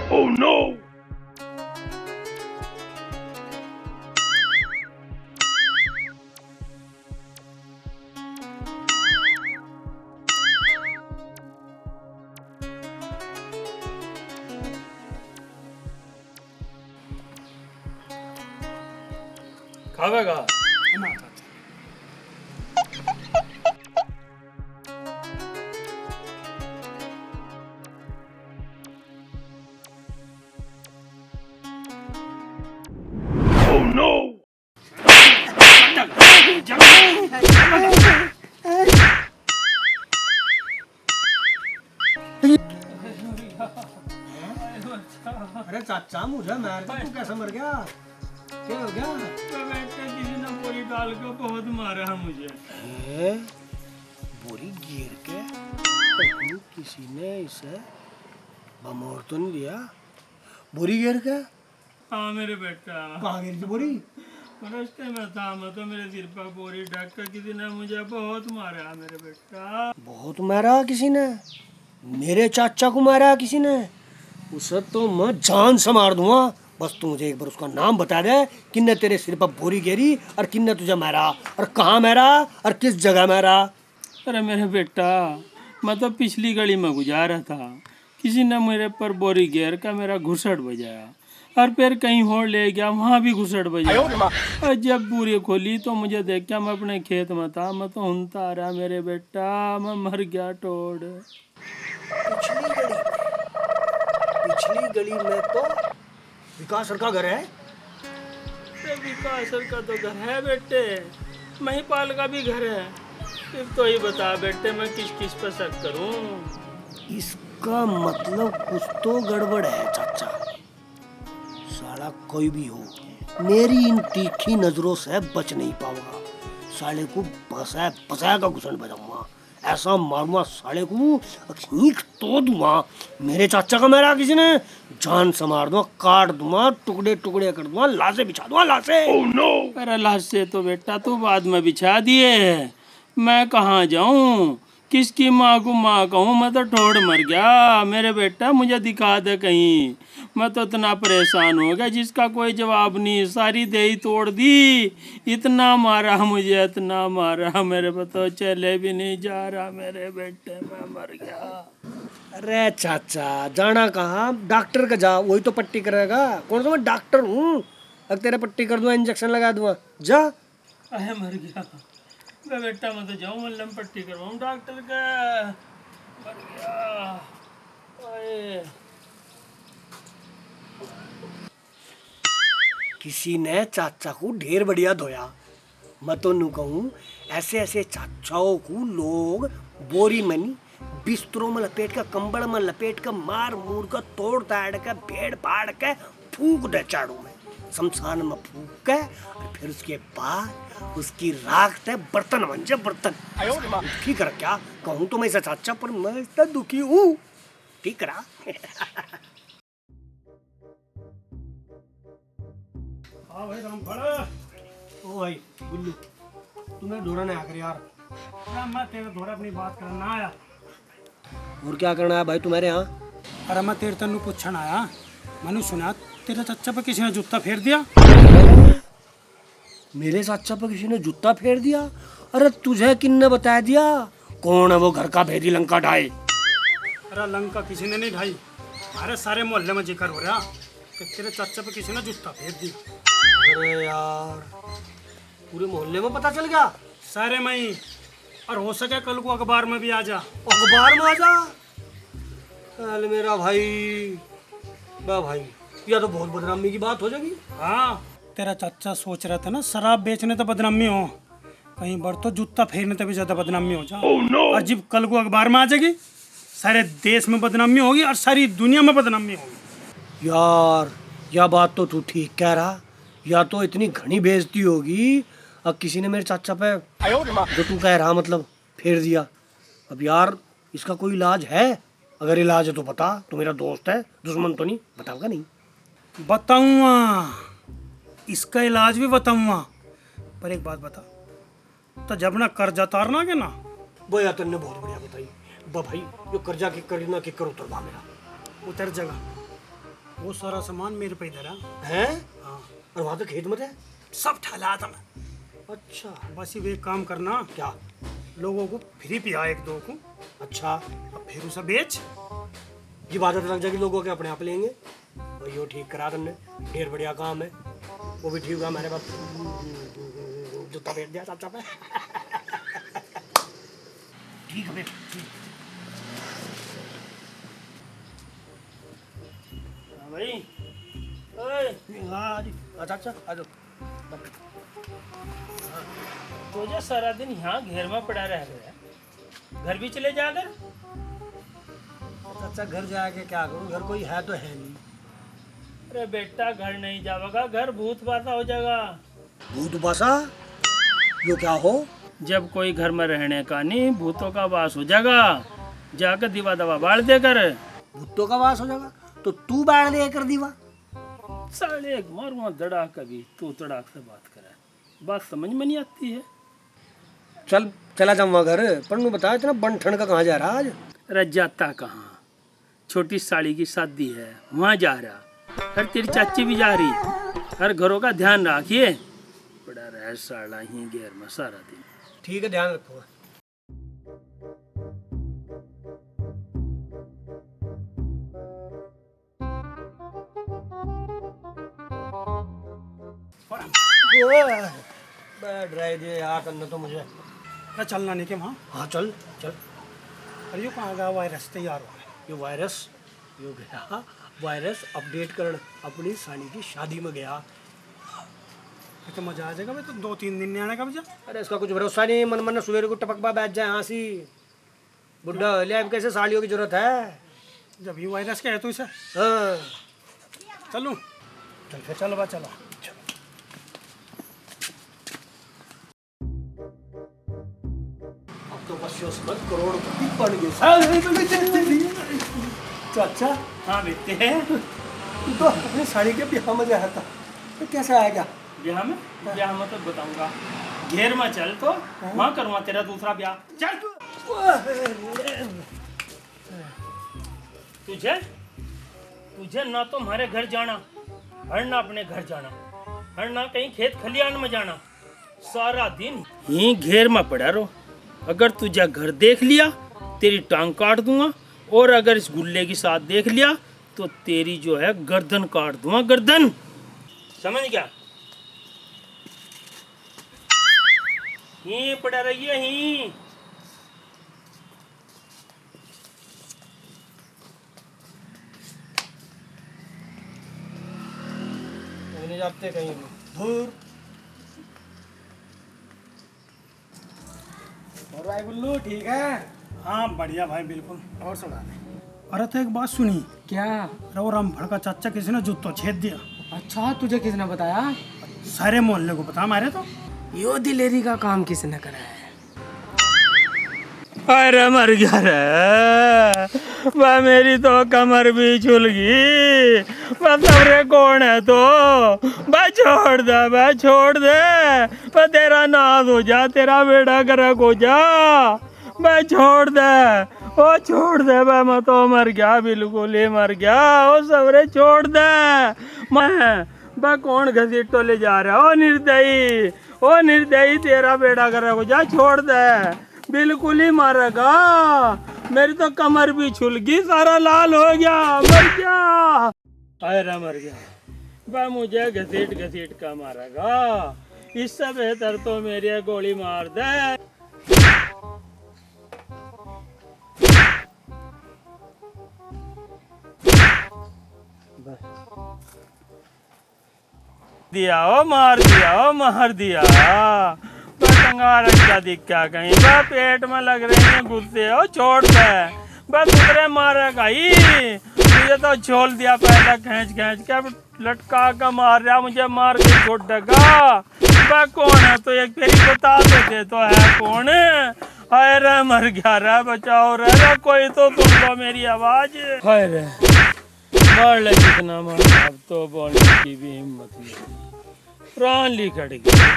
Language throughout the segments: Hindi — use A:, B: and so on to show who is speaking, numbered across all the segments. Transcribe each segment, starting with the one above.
A: Oh no!
B: खावेगा?
A: Oh no!
C: अरे चाचा मुझे मार के तू कैसे मर गया? क्या हो गया?
B: बेटे किसी ने बोरी डाल के बहुत मारा है मुझे।
C: बोरी गिर के कहीं किसी ने इसे बमोर तो नहीं दिया? बोरी गिर के?
B: हाँ मेरे बेटा,
C: कहाँ गिरी थी बोरी?
B: रास्ते में था मैं तो मेरे सिर पर बोरी ढक कर किसी ने मुझे बहुत मारा है मेरे बेटा।
C: बहुत मारा किसी ने? मेरे चाचा को मारा किसी ने? उसे तो मैं जान से मार दूंगा। बस तू मुझे एक बार उसका नाम बता दे, किन्ने तेरे सिर पर बोरी गिरी और किन्ने तुझे मारा और कहाँ मारा और किस जगह मारा?
B: अरे मेरे बेटा, मैं तो पिछली गली में गुजारा था, किसी ने मेरे पर बोरी घेर का मेरा घुसट बजाया और फिर कहीं और ले गया, वहाँ भी घुसट बजाया। और जब बोरी खोली तो मुझे देख के मैं अपने खेत में था, मैं तो हुनता रहा मेरे बेटा, मैं मर गया टोड़।
C: पिछली गली में तो विकास सर का घर है।
B: विकास सर का तो घर है बेटे, महिपाल का भी घर है। फिर तो ही बता बेटे, मैं किस किस पर शक करूं?
C: इसका मतलब कुछ तो गड़बड़ है चाचा। साला कोई भी हो, मेरी इन तीखी नजरों से बच नहीं पाऊंगा। साले को बसा बसा का घुसन बजाऊंगा, ऐसा मारूंगा साले को, खींच तोड़ दूंगा। मेरे चाचा का मेरा किसी ने जान से मार दूंगा, काट दूंगा, टुकड़े टुकड़े कर दूंगा, लाशें बिछा दूंगा, लाशें।
A: Oh no!
B: अरे लाश से तो बेटा तू बाद में बिछा दिए है, मैं कहाँ जाऊं? किसकी माँ को माँ कहूँ? मैं तो ठोड़ मर गया मेरे बेटा, मुझे दिखा दे कहीं। मैं तो इतना परेशान हो गया जिसका कोई जवाब नहीं, सारी देही तोड़ दी। इतना मारा मुझे, इतना मारा, मेरे को तो चले भी नहीं जा रहा मेरे बेटे, मैं मर गया।
C: अरे चाचा जाना कहाँ? डॉक्टर का जा, वही तो पट्टी करेगा। कौन सा मैं डॉक्टर हूँ? अब तेरा पट्टी कर दूंगा, इंजेक्शन लगा दूंगा, जा।
B: अरे मर गया मैं बेटा, मैं तो जाऊँ मल्लम पट्टी करवाऊँ डॉक्टर का, मर गया। ओए
C: किसी ने चाचा को ढेर बढ़िया धोया। मैं तो नू कहूँ, ऐसे ऐसे चाचाओं को लोग बोरी मनी बिस्तरों में लपेट कर, कंबल में लपेट कर, मार मूर कर, तोड़ ताड़ कर, भेड़ पाड़ के फूंक दे चाड़ू में, शमशान में फूंक के, और फिर उसके बाद उसकी राख से बर्तन बन जाए, बर्तन। ठीक है क्या कहूँ तो मैं ऐसा चाचा, पर मैं इतना दुखी हूँ। ठीक रहा।
B: हाँ भाई राम खड़ा।
C: ओ भाई गुल्लू, तुम्हें ढोरा नहीं आकर यार।
B: मैं तेरे थोड़ा अपनी बात करना आया।
C: और क्या करना है भाई तुम्हारे यहाँ?
D: अरे मैं तेरे तनु पूछन आया, मैंने सुना तेरे चाचा पे किसी ने जूता फेर दिया।
C: मेरे चाचा पे किसी ने जूता फेर दिया? अरे तुझे किन्ने बता दिया? कौन है वो घर का भेदी लंका ढाई?
D: अरे लंका किसी ने नहीं ढाई, अरे सारे मोहल्ले में जिक्र हो रहा कि तेरे चाचा पे किसी ने जूता फेर दिया।
C: अरे यार, पूरे मोहल्ले में पता चल गया?
D: सारे में ही, और हो सके कल को अखबार में भी आ जा।
C: अखबार में आ जा? अरे मेरा भाई, बा भाई, यह तो बहुत बदनामी की बात हो जाएगी।
D: हाँ, तेरा चाचा सोच रहा था ना शराब बेचने तो बदनामी हो, कहीं बार तो जूता फेरने तो भी ज्यादा बदनामी हो जा।
A: Oh no!
D: और जब कल को अखबार में आ जाएगी, सारे देश में बदनामी होगी और सारी दुनिया में बदनामी होगी।
C: यार यह बात तो तू ठीक कह रहा, या तो इतनी घनी बेइज्जती होगी, अब किसी ने मेरे चाचा पे जो तू कह रहा मतलब फेर दिया। अब यार इसका कोई इलाज है? अगर इलाज है तो बता, तू मेरा दोस्त है, दुश्मन तो नहीं, बताऊंगा नहीं।
D: बताऊंगा, इसका इलाज भी बताऊंगा, पर एक बात बता, तो जब ना कर्जा उतारना के ना,
C: वो यार तुमने बहुत बढ़िया बताई। बा भाई, जो कर्जा की करना की करो तो मेरा
D: उतर जगह वो सारा सामान मेरे पे इधर
C: हैं?
D: हाँ,
C: और वहाँ तो खेत में थे।
D: सब ठहला था मैं।
C: अच्छा।
D: बस ये एक काम करना,
C: क्या?
D: लोगों को फ्री पिया एक दो को,
C: अच्छा,
D: अब फिर उसे बेच।
C: ये बात लग जाएगी लोगों के अपने आप लेंगे। और यो ठीक करा तुमने, ढेर बढ़िया काम है। वो भी ठीक हुआ मेरे बाप जूता फेंक दिया चाचा पे।
D: ठीक है, ठीक।
B: हाँ भाई, ओए,
C: हाँ जी, चाचा आ जाओ।
B: तुझे सारा दिन यहाँ घेर में पड़ा रह गया, घर भी चले जाकर।
C: चाचा घर जाके क्या करूँ, घर कोई है तो है नहीं।
B: अरे बेटा घर नहीं जाएगा, घर भूत बासा हो जाएगा।
C: भूत बासा? यो क्या हो?
B: जब कोई घर में रहने का नहीं, भूतों का वास हो जाएगा। जाकर दीवा दवा बाढ़ देकर।
C: भूतों का वास हो जाएगा तो तू बाढ़ दे कर दीवा।
B: साले एक मारूंगा धड़ाक, कभी तू तड़ाक से बात करे, बात समझ में नहीं आती है।
C: चल चला जाऊँगा घर, पर नू बता इतना बन ठंड का कहाँ जा रहा आज?
B: अरे जाता कहाँ, छोटी साड़ी की शादी है वहाँ जा रहा। हर तेरी चाची भी जा रही। हर घरों का ध्यान रखिए, पड़ा रहे साला ही घेर में सारा दिन।
C: ठीक है, ध्यान रखूंगा। बैठ रहे थे यार करना तो मुझे।
D: क्या चलना नहीं के वहाँ?
C: हाँ चल चल।
D: अरे यो कहाँ गया वायरस तैयार हो गया?
C: ये वायरस यो गया, वायरस अपडेट कर अपनी साली की शादी में गया।
D: तो मजा आ जाएगा भाई, तो 2-3 दिन नहीं आने का बजा।
C: अरे इसका कुछ भरोसा नहीं, मन मन सवेरे को टपकबा बैठ जाए हाँसी। बुढ़ा ले अब कैसे सालियों की जरूरत है।
D: जब ये वायरस क्या है तो इसे
C: हाँ
D: चलूँ? चल फिर चलो बा चलो।
C: अब तो बस यो समझ करोड़पति बन गए। चाचा
B: हाँ बेटे,
C: तू तो अपनी साड़ी के ब्याह में गया था, तो कैसे आएगा?
B: ब्याह में तो बताऊंगा। घेर में चल तो वहाँ करूँगा तेरा दूसरा ब्याह। चल तुझे ना तो हमारे घर जाना, और ना अपने घर जाना, और ना कहीं खेत खलियान में जाना। सारा दिन ही घेर में पड़ा रहो। अगर तुझे घर देख लिया तेरी टांग काट दूंगा, और अगर इस गुल्ले की साथ देख लिया तो तेरी जो है गर्दन काट दूंगा, गर्दन। समझ गया? ही पड़ा रही है ही।
C: नहीं जाते कहीं दूर। और भाई गुल्लू ठीक है?
D: हाँ बढ़िया भाई, बिल्कुल। और सुना दे। अरे तो एक बात सुनी
E: क्या?
D: अरे वो रामफल का चाचा किसी ने जूतो छेद दिया।
E: अच्छा, तुझे किसने बताया?
D: सारे मोहल्ले को बता मारे तो।
E: यो दिलेरी का काम किसने करा है?
B: अरे मर गया रे, वह मेरी तो कमर भी झुल गई। मतलब रे कौन है तो भाई छोड़ दे, भाई छोड़ दे। वह तेरा नाज हो जा, तेरा बेड़ा गर्क हो जा। भाई छोड़ दे, ओ छोड़ दे भाई, मैं तो मर गया, बिल्कुल ही मर गया। ओ सबरे छोड़ दे। मैं भाई कौन घसीट तो ले जा रहा? ओ निर्दयी, तेरा बेड़ा गर्क हो जा, छोड़ दे, बिल्कुल ही मारेगा। मेरी तो कमर भी छुल गई, सारा लाल हो गया, मर गया। अरे मर गया भाई, मुझे घसीट घसीट का मारेगा। इससे बेहतर तो मेरी गोली मार दे। दिया ओ मार दिया, ओ मार दिया। कंगार क्या दिक्कत कहीं बा, पेट में लग रहे हैं गुस्से। ओ छोड़ दे बस, उतरे मारेगा ही। मुझे तो छोड़ दिया पहले, खींच खींच के लटका का मार रहा, मुझे मार के छोड़ देगा। बा कौन है तो एक फेरी बता देते तो है कौन? हाय रे मर गया रे, बचाओ रे, कोई तो सुन लो मेरी आवाज। हाय रे मार ले कितना मार, अब तो बोलने की भी हिम्मत नहीं, प्राण ली कट गई।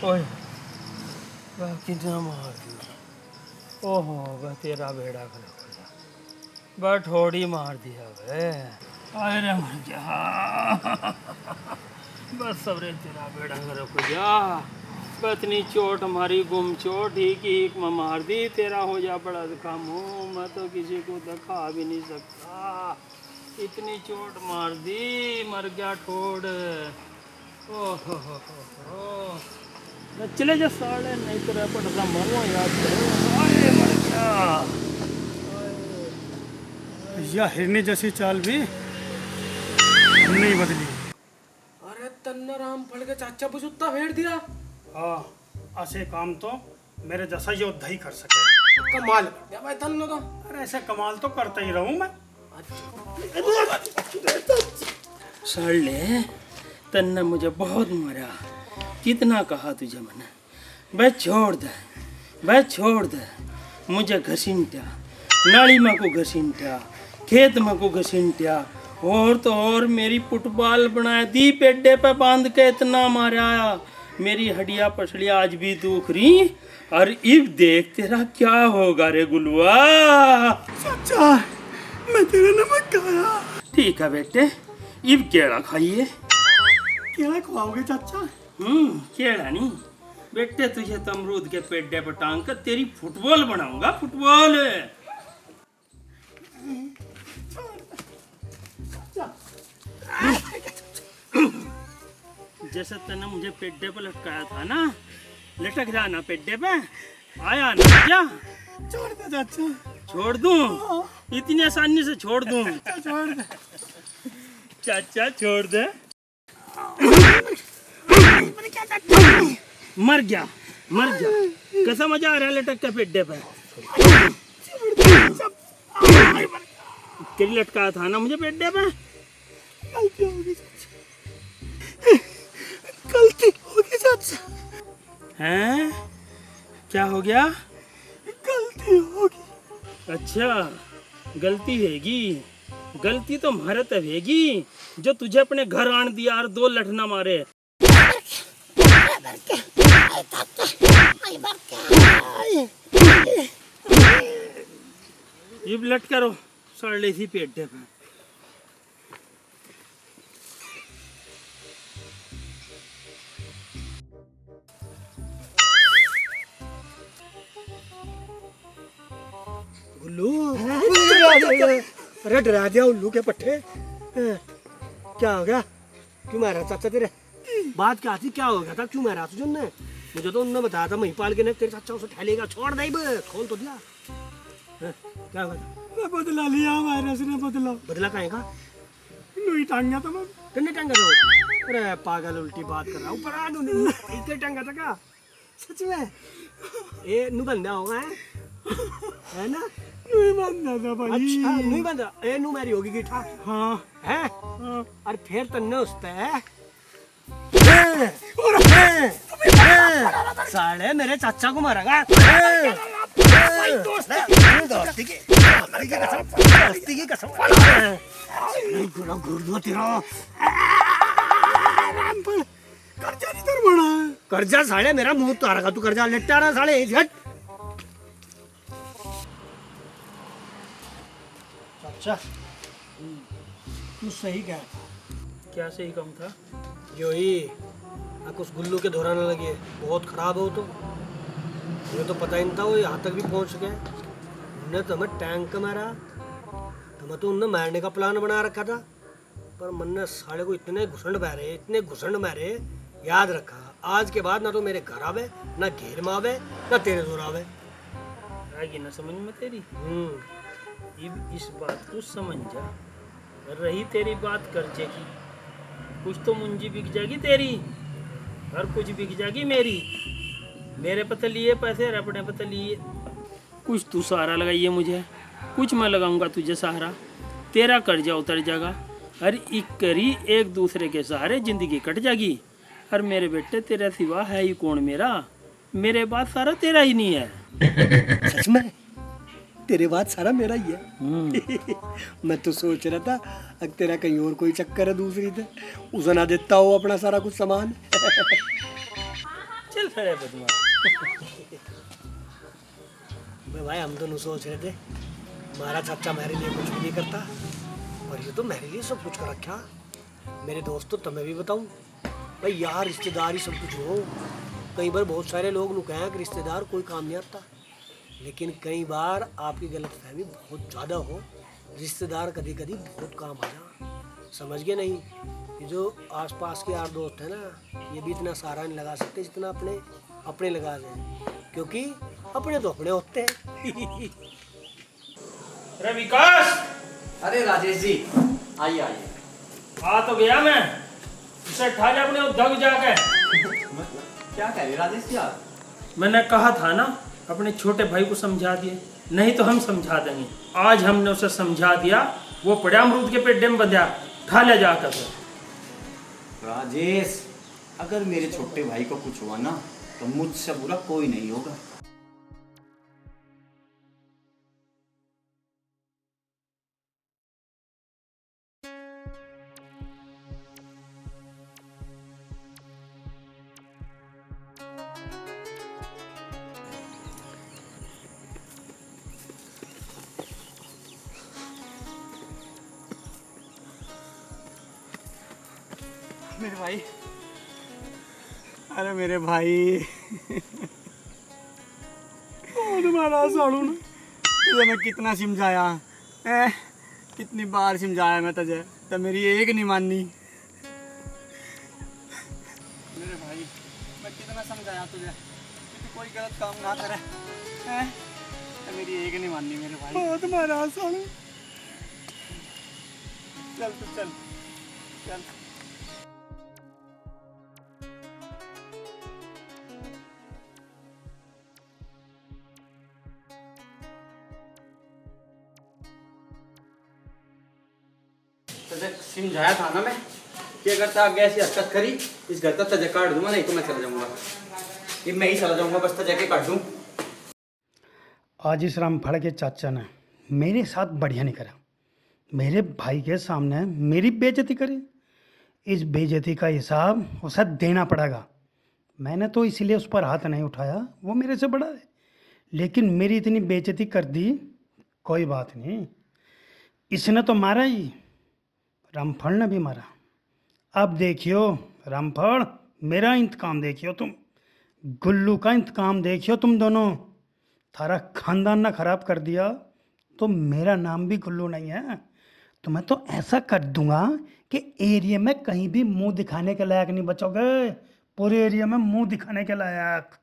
B: ओए वह कितना मार दिया। ओहो वह तेरा बेड़ा खड़ा हो गया, वह थोड़ी मार दिया वे। अरे मर जा बस सबरे तेरा बेड़ा खड़ा हो जा। इतनी चोट हमारी गुम चोट ही में मार दी, तेरा हो जा बड़ा दिखा मुँह, मैं तो किसी को दिखा भी नहीं सकता। इतनी चोट मार दी, मर गया ठोड़। ओहो हो चले जा साले, नहीं तो पटना मरो याद करे। मर गया।
D: या हिरने जैसी चाल भी नहीं बदली।
E: अरे तन्ना राम फल के चाचा बुजुत्ता फेर दिया।
D: हाँ ऐसे काम तो मेरे जैसा योद्धा ही कर सके।
E: कमाल कर दिया भाई तन्नो तो।
D: अरे ऐसे कमाल तो करता ही रहूं मैं।
B: साले तन्ने मुझे बहुत मारा, कितना कहा तुझे मैंने, बे छोड़ दे, बे छोड़ दे। मुझे घसीटा, नाली में को घसीटा, खेत में को घसीटा, और तो और मेरी फुटबॉल बना दी, पेड्डे पे बांध के इतना मारा, मेरी हड्डियां पसलियां आज भी दुख रही। और इब देख तेरा क्या होगा रे गुलुआ।
D: चाचा मैं तेरा नमक खाया।
B: ठीक है बेटे, इब केला खाइए।
D: क्या खवाओगे चाचा?
B: केला नहीं बेटे, तुझे तो अमरूद के पेड्डे पर टांग कर तेरी फुटबॉल बनाऊंगा, फुटबॉल। जैसे तूने मुझे पेड्डे पर लटकाया था ना, लटक जाना पेड्डे पे, आया ना क्या?
D: छोड़ दे चाचा।
B: छोड़ दूं? इतनी आसानी से छोड़ दूं?
D: छोड़ दे
B: चाचा छोड़ दे। मर गया, मर गया, कैसा मजा आ रहा है लटक के पेड्डे पे। तेरी लटकाया था ना मुझे पेड्डे पे।
D: गलती होगी चाचा, गलती होगी चाचा।
B: हैं? क्या हो गया?
D: गलती होगी।
B: अच्छा गलती हैगी, गलती तो हमारे तब हैगी जो तुझे अपने घर आन दिया और 2 लठना मारे। ये लट करो सड़े सी पेटे पे।
C: उल्लू अरे डरा दिया उल्लू के पट्टे। क्या हो गया? क्यों मारा चाचा तेरे? बात क्या थी, क्या हो गया था, क्यों मारा तुझे उनने? मुझे तो उनने बताया था महिपाल के ने तेरे चाचा उसे ठहलेगा, छोड़ दे, खोल तो दिया। क्या हो गया?
D: बदला लिया वायरस ने, बदला।
C: बदला कहीं का?
D: नहीं टांगा था मैं।
C: किन्ने टांगा था? अरे पागल, उल्टी बात कर रहा हूँ, ऊपर आ दो नहीं, इतने टांगा था क्या? सच में? ये नु बंदा होगा है ना?
D: नहीं बंदा था भाई।
C: अच्छा नहीं बंदा, ए नु मेरी होगी गिठा।
D: हाँ
C: है?
D: हाँ।
C: और फिर तन्ने उस पे साले मेरे चाचा को मारेगा। दोस्ती की कसम
D: कर्जा नहीं तर बड़ा।
C: कर्जा साले मेरा मुंह तो आ रहा, तू कर्जा लेटा रहा साले। हट चाचा तू सही कह,
B: क्या सही कम था?
C: जो ही उस गुल्लू के दौरान लगी है, बहुत खराब है वो तो। मुझे तो पता ही नहीं था वो यहाँ तक भी पहुँच गए। उन्होंने तो हमें टैंक मारा, हमें तो उनने मारने का प्लान बना रखा था, पर मन ने साले को इतने घुसंड मारे, इतने घुसंड मारे, याद रखा आज के बाद ना तो मेरे घर आवे, ना घेर में आवे, ना तेरे जोर आवे।
B: आएगी ना समझ में तेरी। अब इस बात को समझ जा। रही तेरी बात कर्जे की, कुछ तो मुंजी बिक जाएगी तेरी और कुछ बिक जाएगी मेरी। मेरे पता लिए पैसे और अपने पता लिए। कुछ तू सहारा लगाइए मुझे, कुछ मैं लगाऊंगा तुझे सहारा। तेरा कर्जा उतर जाएगा और एक करी एक दूसरे के सहारे जिंदगी कट जाएगी। और मेरे बेटे तेरे सिवा है ही कौन मेरा? मेरे बाद सारा तेरा ही नहीं है।
C: सच में? तेरे बाद सारा मेरा ही है। मैं तो सोच रहा था अगर तेरा कहीं और कोई चक्कर है दूसरी से, उसे ना देता हो अपना सारा कुछ सामान।
B: चल खड़े बदमाश।
C: भाई हम दोनों सोच रहे थे हमारा चाचा मेरे लिए कुछ भी नहीं करता, और ये तो मेरे लिए सब कुछ कर रखा। मेरे दोस्तों तुम्हें भी बताऊं भाई, यार रिश्तेदार ही सब कुछ हो। कई बार बहुत सारे लोग नु कहें कि रिश्तेदार कोई काम नहीं आता, लेकिन कई बार आपकी गलतफहमी बहुत ज़्यादा हो। रिश्तेदार कभी कभी बहुत काम आ जा, समझ गए नहीं? ये जो आसपास के यार दोस्त हैं ना, ये भी इतना सारा नहीं लगा सकते जितना अपने अपने लगा दें, क्योंकि अपने तो अपने होते हैं।
B: अरे विकास,
F: अरे राजेश जी, आइए आइए।
B: आ तो गया मैं, इसे ठा जा अपने उद्धव जाके।
F: क्या कह रहे राजेश जी आप?
B: मैंने कहा था ना अपने छोटे भाई को समझा दिए, नहीं तो हम समझा देंगे। आज हमने उसे समझा दिया, वो पड़ा अमरूद के पेड्डे में बंधा, ठा ले जाकर।
F: राजेश, अगर मेरे छोटे भाई को कुछ हुआ ना तो मुझसे बुरा कोई नहीं होगा।
E: मेरे भाई, अरे मेरे भाई, तुम्हारा साड़ू ना, तुझे मैं कितना समझाया, कितनी बार समझाया मैं तुझे, तो मेरी एक नहीं माननी। मेरे भाई, मैं कितना समझाया तुझे कि तू कोई गलत काम ना करे, तो मेरी एक नहीं माननी मेरे भाई। तुम्हारा साड़ू, चल तू चल चल।
F: तुझे समझाया था ना मैं कि अगर तू आगे ऐसी हरकत करी, इस घर तक तुझे काट दूंगा, नहीं तो मैं चला जाऊंगा। ये मैं ही चला जाऊंगा, बस तुझे के काट दूं।
D: आज इस रामफल के चाचा ने मेरे साथ बढ़िया नहीं करा, मेरे भाई के सामने मेरी बेइज्जती करी। इस बेइज्जती का हिसाब उसे देना पड़ेगा। मैंने तो इसीलिए उस पर हाथ नहीं उठाया, वो मेरे से बड़ा है, लेकिन मेरी इतनी बेइज्जती कर दी। कोई बात नहीं, इसने तो मारा ही, रामफल ने भी मारा। अब देखियो रामफल, मेरा इंतकाम देखियो तुम, गुल्लू का इंतकाम देखियो तुम दोनों। थारा खानदान ना खराब कर दिया तो मेरा नाम भी गुल्लू नहीं है। तो मैं तो ऐसा कर दूंगा कि एरिया में कहीं भी मुंह दिखाने के लायक नहीं बचोगे, पूरे एरिया में मुंह दिखाने के लायक।